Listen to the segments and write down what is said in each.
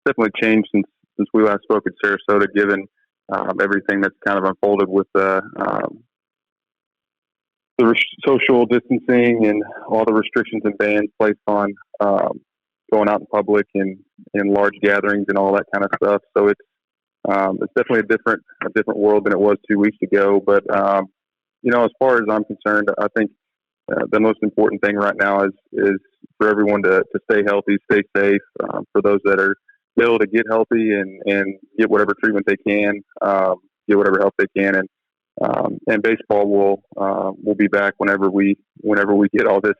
definitely changed since we last spoke in Sarasota, given everything that's kind of unfolded with social distancing and all the restrictions and bans placed on going out in public and in large gatherings and all that kind of stuff. So it's definitely a different world than it was 2 weeks ago. But as far as I'm concerned, I think the most important thing right now is for everyone to stay healthy, stay safe. For those that are ill, to get healthy and get whatever treatment they can, get whatever help they can, and baseball will be back whenever we get all this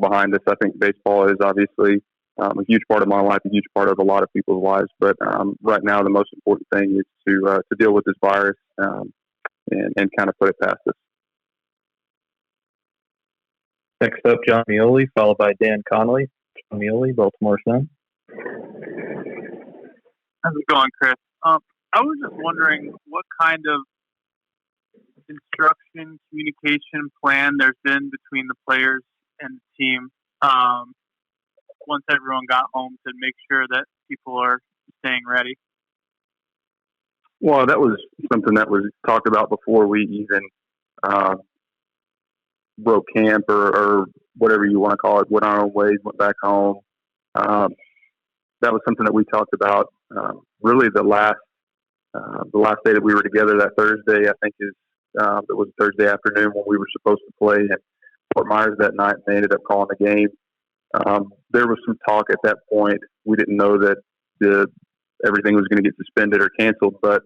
behind us. I think baseball is obviously a huge part of my life, a huge part of a lot of people's lives. But right now, the most important thing is to deal with this virus and kind of put it past us. Next up, John Mioli, followed by Dan Connolly. John Mioli, Baltimore Sun. How's it going, Chris? I was just wondering what kind of instruction, communication plan there's been between the players and the team once everyone got home to make sure that people are staying ready. Well, that was something that was talked about before we even broke camp or whatever you want to call it, went our own ways, went back home. That was something that we talked about really the last day that we were together. That Thursday, I think, it was Thursday afternoon when we were supposed to play in Fort Myers that night, and they ended up calling the game. There was some talk at that point. We didn't know that everything was going to get suspended or canceled, but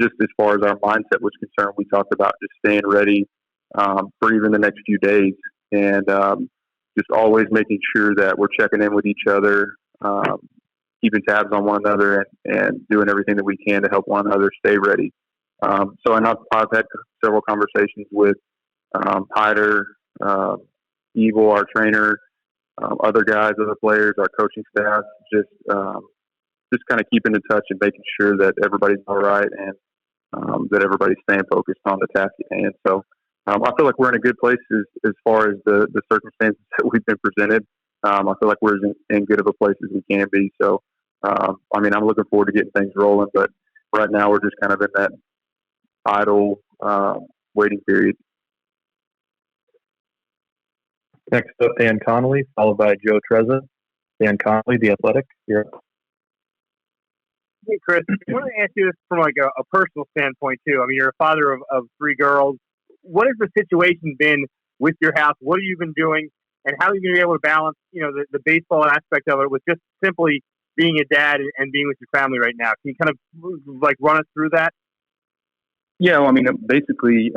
just as far as our mindset was concerned, we talked about just staying ready for even the next few days, and just always making sure that we're checking in with each other, keeping tabs on one another, and doing everything that we can to help one another stay ready. So I know I've had several conversations with Hyder, Evil, our trainer, other guys, other players, our coaching staff, just kind of keeping in touch and making sure that everybody's all right and that everybody's staying focused on the task at hand. So I feel like we're in a good place as far as the circumstances that we've been presented. I feel like we're in good of a place as we can be. So, I'm looking forward to getting things rolling, but right now we're just kind of in that idle waiting period. Next up, Dan Connolly, followed by Joe Trezza. Dan Connolly, The Athletic. You're up. Hey, Chris, I want to ask you this from like a personal standpoint, too. I mean, you're a father of three girls. What has the situation been with your house? What have you been doing? And how are you going to be able to balance, the baseball aspect of it with just simply being a dad and being with your family right now? Can you kind of like run us through that? Yeah, well, basically,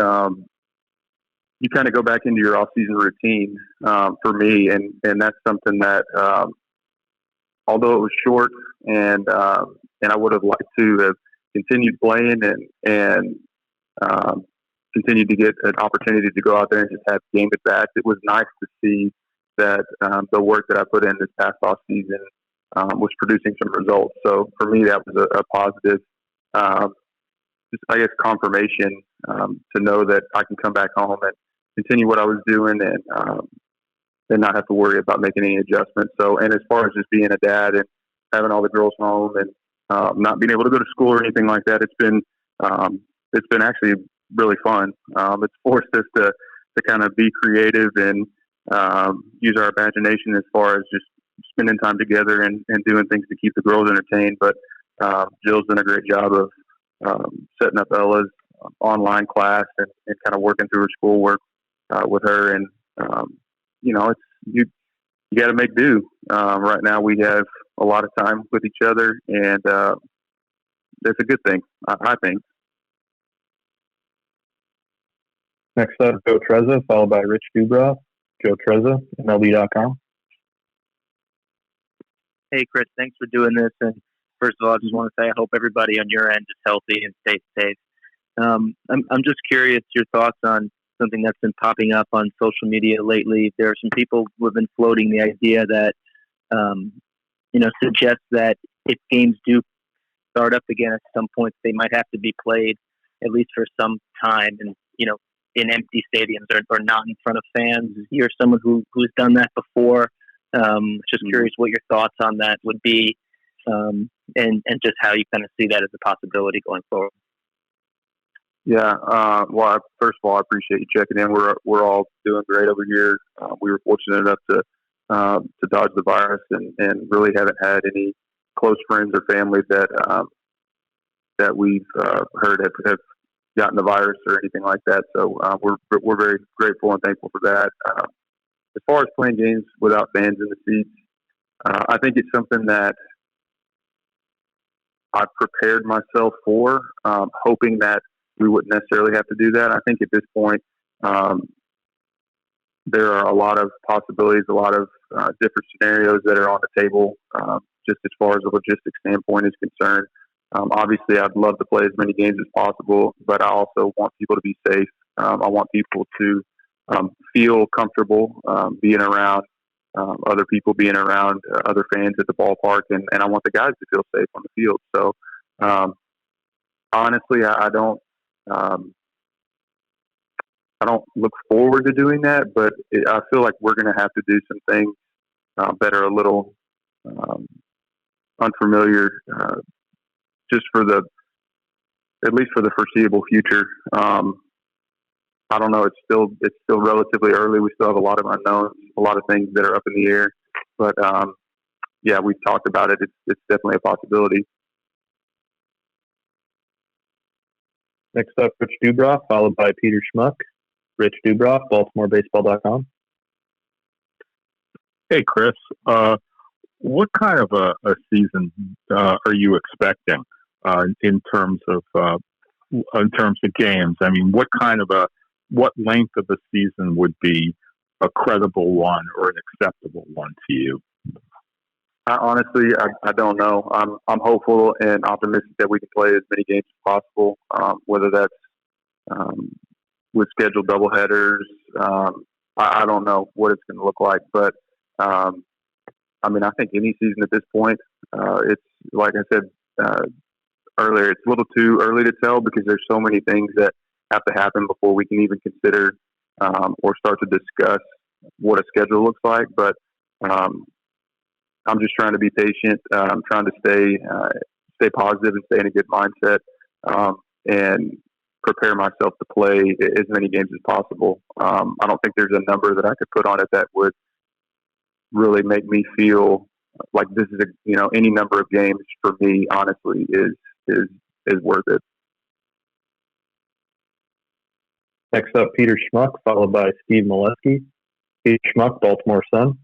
you kind of go back into your off-season routine for me, and that's something that, although it was short, and I would have liked to have continued playing and continued to get an opportunity to go out there and just have game at bats. It was nice to see that the work that I put in this past off-season was producing some results. So for me, that was a positive, confirmation to know that I can come back home and continue what I was doing and not have to worry about making any adjustments. So, and as far as just being a dad and having all the girls home and not being able to go to school or anything like that, it's been actually really fun. It's forced us to kind of be creative and use our imagination as far as just spending time together and doing things to keep the girls entertained. But Jill's done a great job of setting up Ella's online class and kind of working through her schoolwork with her. And, it's you got to make do. Right now we have a lot of time with each other, and that's a good thing, I think. Next up, Joe Trezza, followed by Rich Dubrow. Joe Trezza, MLB.com. Hey, Chris, thanks for doing this. And first of all, I just want to say I hope everybody on your end is healthy and stays safe. I'm just curious your thoughts on something that's been popping up on social media lately. There are some people who have been floating the idea that, suggests that if games do start up again at some point, they might have to be played at least for some time and, in empty stadiums or not in front of fans. You're someone who's done that before. Just curious what your thoughts on that would be. and just how you kind of see that as a possibility going forward. Yeah. Well, first of all, I appreciate you checking in. We're all doing great over here. We were fortunate enough to dodge the virus and really haven't had any close friends or family that we've heard have gotten the virus or anything like that. So we're very grateful and thankful for that. As far as playing games without fans in the seats, I think it's something that I've prepared myself for, hoping that we wouldn't necessarily have to do that. I think at this point, there are a lot of possibilities, a lot of different scenarios that are on the table, just as far as a logistics standpoint is concerned. Obviously, I'd love to play as many games as possible, but I also want people to be safe. I want people to feel comfortable being around other people, being around other fans at the ballpark, and I want the guys to feel safe on the field. So, honestly, I don't look forward to doing that, but I feel like we're going to have to do some things that are a little unfamiliar, just at least for the foreseeable future. I don't know. It's still relatively early. We still have a lot of unknowns, a lot of things that are up in the air. But yeah, we've talked about it. It's definitely a possibility. Next up, Rich Dubroff, followed by Peter Schmuck. Rich Dubroff, BaltimoreBaseball.com. Hey, Chris. What kind of a season are you expecting in terms of games? I mean, what length of a season would be a credible one or an acceptable one to you? Honestly, I don't know. I'm hopeful and optimistic that we can play as many games as possible, whether that's with scheduled doubleheaders. I don't know what it's going to look like, but I mean, I think any season at this point, it's like I said earlier, it's a little too early to tell because there's so many things that have to happen before we can even consider or start to discuss what a schedule looks like. But I'm just trying to be patient. I'm trying to stay positive and stay in a good mindset and prepare myself to play as many games as possible. I don't think there's a number that I could put on it that would really make me feel like this is any number of games for me. Honestly, is worth it. Next up, Peter Schmuck, followed by Steve Molesky. Peter Schmuck, Baltimore Sun.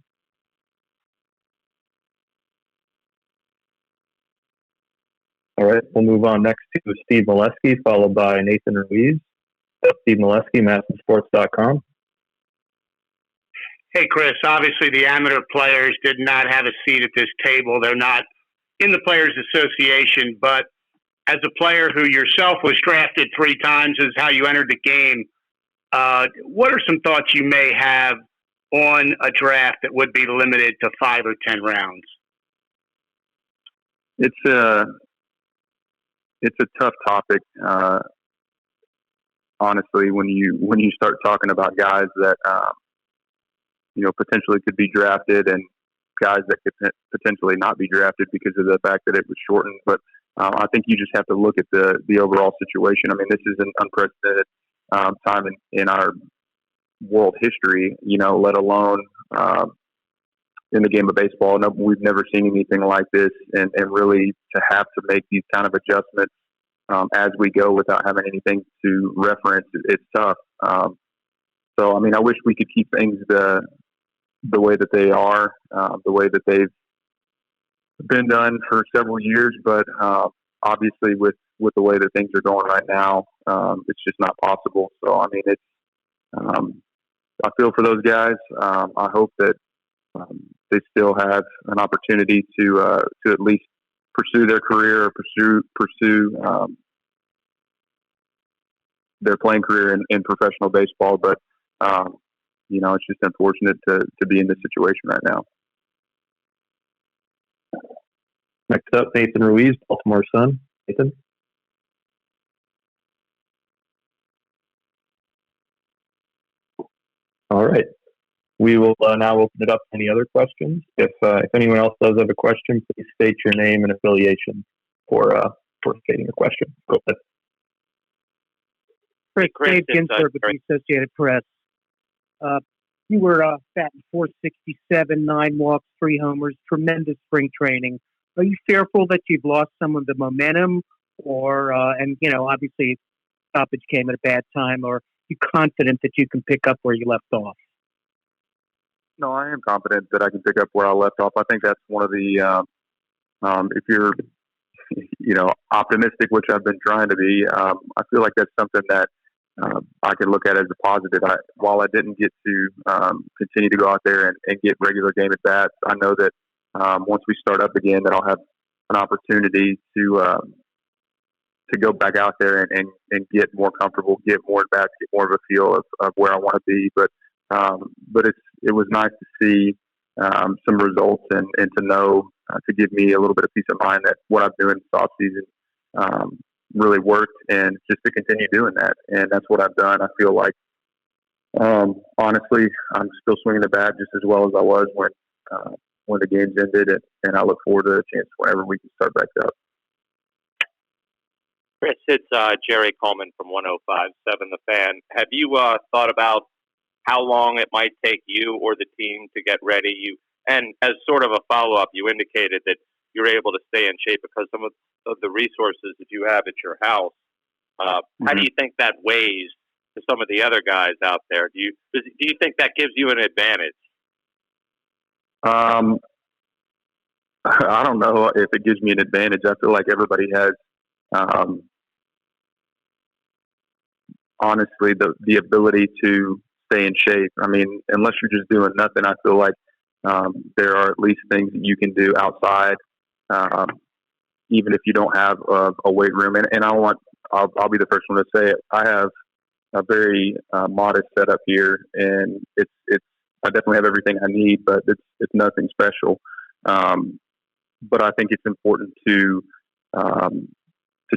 All right, we'll move on next to Steve Molesky, followed by Nathan Ruiz. Steve Molesky, MASNsports.com. Hey, Chris, obviously the amateur players did not have a seat at this table. They're not in the Players Association, but as a player who yourself was drafted 3 times is how you entered the game, what are some thoughts you may have on a draft that would be limited to 5 or 10 rounds? It's a tough topic, honestly, when you start talking about guys that potentially could be drafted and guys that could potentially not be drafted because of the fact that it was shortened. But I think you just have to look at the overall situation. I mean, this is an unprecedented time in our world history, let alone in the game of baseball. No, we've never seen anything like this, and really to have to make these kind of adjustments as we go without having anything to reference, it's tough. So, I mean, I wish we could keep things the way that they are, the way that they've been done for several years. But obviously, with the way that things are going right now, it's just not possible. So, I mean, I feel for those guys. I hope that they still have an opportunity to at least pursue their career or pursue their playing career in professional baseball. But it's just unfortunate to be in this situation right now. Next up, Nathan Ruiz, Baltimore Sun. Nathan. All right. We will now open it up to any other questions. If anyone else does have a question, please state your name and affiliation for stating a question. Go ahead. Chris, Dave Ginsburg with the Associated Press. You were batting .467, 9 walks, 3 homers, tremendous spring training. Are you fearful that you've lost some of the momentum, or obviously stoppage came at a bad time, or are you confident that you can pick up where you left off? No, I am confident that I can pick up where I left off. I think that's one of the if you're optimistic, which I've been trying to be. I feel like that's something that I can look at as a positive. While I didn't get to continue to go out there and get regular game at bats, I know that once we start up again, that I'll have an opportunity to go back out there and get more comfortable, get more at bats, get more of a feel of where I want to be. But it was nice to see some results and to know to give me a little bit of peace of mind that what I'm doing this off season really worked, and just to continue doing that. And that's what I've done. I feel like, honestly, I'm still swinging the bat just as well as I was when the game's ended, and I look forward to a chance whenever we can start back up. Chris, it's Jerry Coleman from 105.7 The Fan. Have you thought about how long it might take you or the team to get ready? And as sort of a follow-up, you indicated that you're able to stay in shape because some of the resources that you have at your house. How do you think that weighs to some of the other guys out there? Do you think that gives you an advantage? I don't know if it gives me an advantage. I feel like everybody has, honestly, the ability to stay in shape. I mean, unless you're just doing nothing, I feel like there are at least things that you can do outside, even if you don't have a weight room. And I'll be the first one to say it. I have a very modest setup here, and it's I definitely have everything I need, but it's nothing special. But I think it's important to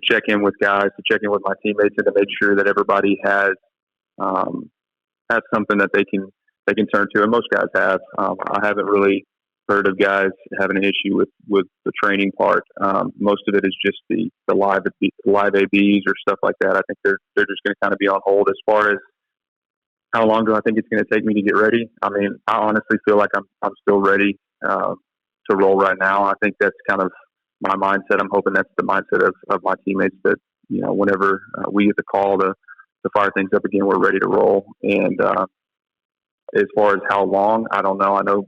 check in with guys, to check in with my teammates, and to make sure that everybody has something that they can turn to, and most guys have. I haven't really heard of guys having an issue with the training part. Most of it is just the live ABs or stuff like that. I think they're just going to kind of be on hold. As far as how long do I think it's going to take me to get ready? I mean, I honestly feel like I'm still ready to roll right now. I think that's kind of my mindset. I'm hoping that's the mindset of my teammates, that whenever we get the call to fire things up again, we're ready to roll. And as far as how long, I don't know. I know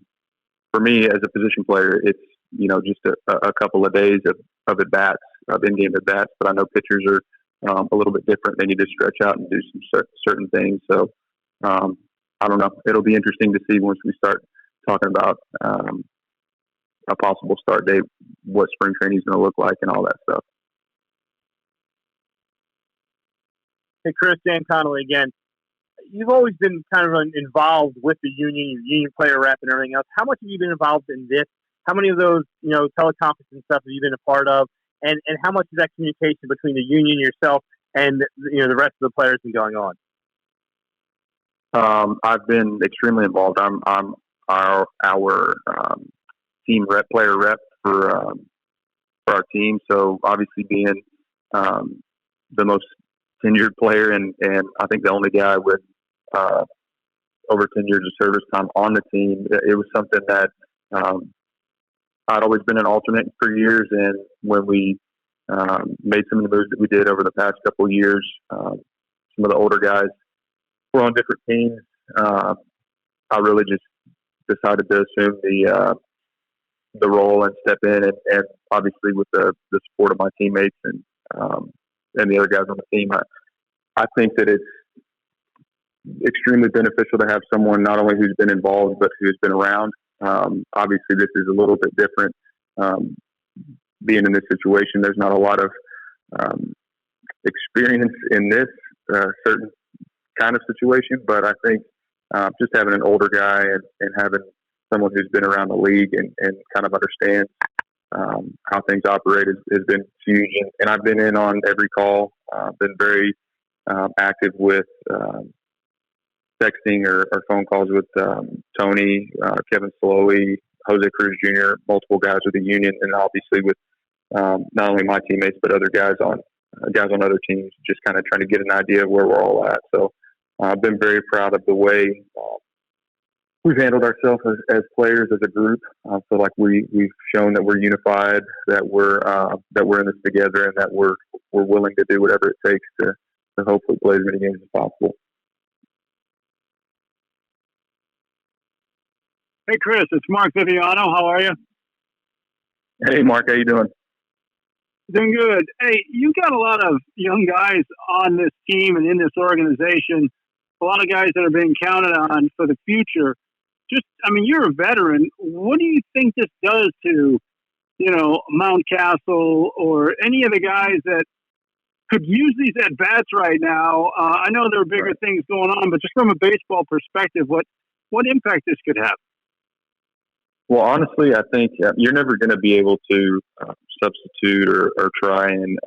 for me as a position player, it's just a couple of days of at bats, of in-game at bats. But I know pitchers are a little bit different. They need to stretch out and do some certain things. So I don't know. It'll be interesting to see once we start talking about a possible start date, what spring training is going to look like, and all that stuff. Hey, Chris, Dan Connolly again. You've always been kind of involved with the union, your union player rep and everything else. How much have you been involved in this? How many of those, teleconferences and stuff have you been a part of? And how much is that communication between the union, yourself, and the rest of the players been going on? I've been extremely involved. I'm our team player rep for our team. So obviously being the most tenured player and I think the only guy with over 10 years of service time on the team, it was something that I'd always been an alternate for years. And when we made some of the moves that we did over the past couple of years, some of the older guys were on different teams. I really just decided to assume the role and step in, and obviously with the support of my teammates and the other guys on the team, I think that it's extremely beneficial to have someone not only who's been involved but who's been around. Obviously, this is a little bit different. Being in this situation, there's not a lot of experience in this certain kind of situation, but I think just having an older guy and having someone who's been around the league and kind of understands how things operate has been huge. And I've been in on every call, been very active with texting or phone calls with Tony, Kevin Slowy, Jose Cruz Jr., multiple guys with the union, and obviously with not only my teammates but other guys on other teams, just kind of trying to get an idea of where we're all at. So I've been very proud of the way we've handled ourselves as players, as a group. I feel like we've shown that we're unified, that we're in this together, and that we're willing to do whatever it takes to hopefully play as many games as possible. Hey, Chris, it's Mark Viviano. How are you? Hey, Mark, how you doing? Doing good. Hey, you got a lot of young guys on this team and in this organization, a lot of guys that are being counted on for the future. You're a veteran. What do you think this does to, Mountcastle or any of the guys that could use these at-bats right now? I know there are bigger things going on, but just from a baseball perspective, what impact this could have? Well, honestly, I think you're never going to be able to substitute or try and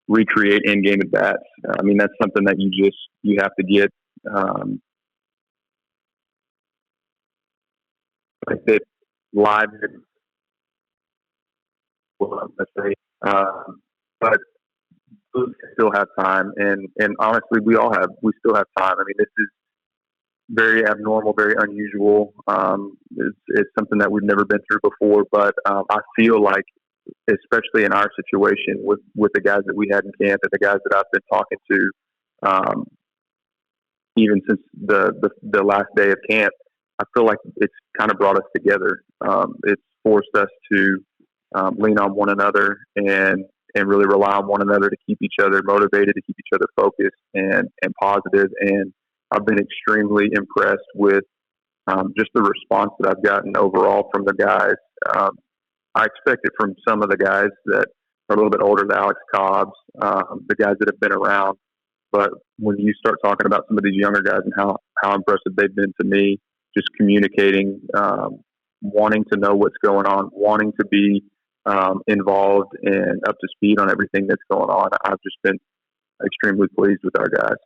recreate in-game at-bats. That's something that you have to get like that live. Let's say, but we still have time, and honestly, we still have time. This is very abnormal, very unusual. It's something that we've never been through before, but I feel like, especially in our situation with the guys that we had in camp and the guys that I've been talking to, even since the last day of camp, I feel like it's kind of brought us together. It's forced us to lean on one another and really rely on one another to keep each other motivated, to keep each other focused and positive. And I've been extremely impressed with just the response that I've gotten overall from the guys. I expect it from some of the guys that are a little bit older, the Alex Cobbs, the guys that have been around. But when you start talking about some of these younger guys and how impressive they've been to me, just communicating, wanting to know what's going on, wanting to be involved and up to speed on everything that's going on, I've just been extremely pleased with our guys.